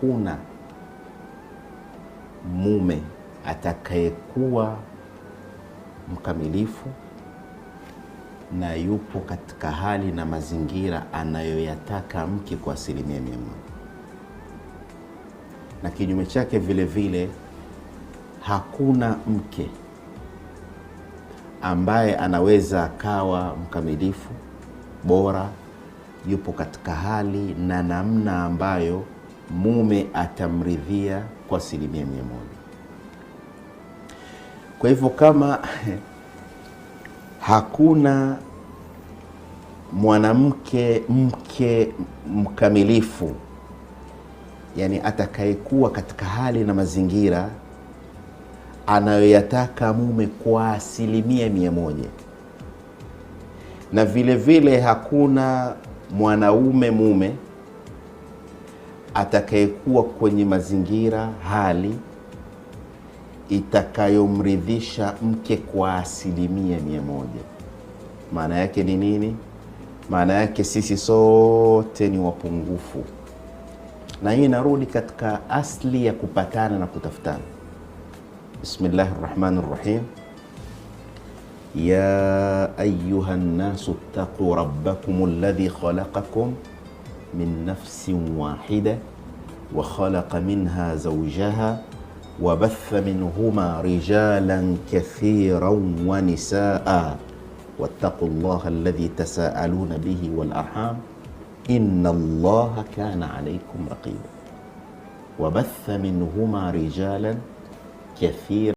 hakuna mume atakayekuwa mkamilifu na yupo katika hali na mazingira anayoyataka mke kwa 100%. Na kinyume chake vile vile, hakuna mke ambaye anaweza akawa mkamilifu bora, yupo katika hali na namna ambayo mume atamridhia kwa 100%. Kwa hivyo kama hakuna mwanamke mke mkamilifu, yani atakayekuwa katika hali na mazingira anayoyataka mume kwa 100%, na vile vile hakuna mwanaume mume atakayekuwa kwenye mazingira hali itakayomridhisha mke kwa 100%. Maana yake ni nini? Maana yake sisi sote ni wapungufu, na hii narudi katika asli ya kupatana na kutafutana. Bismillahirrahmanirrahim. Ya ayuha nnasu ttaqu rabbakum alladhi khalaqakum min nafsin wahida wa khalaqa minha zawjaha wa batha minhuma rijalan kathiran wa nisaa wattaqu llaha alladhi tasaaluna bihi wal arham inna allaha kana alaykum raqiba wa batha minhuma rijalan kathiran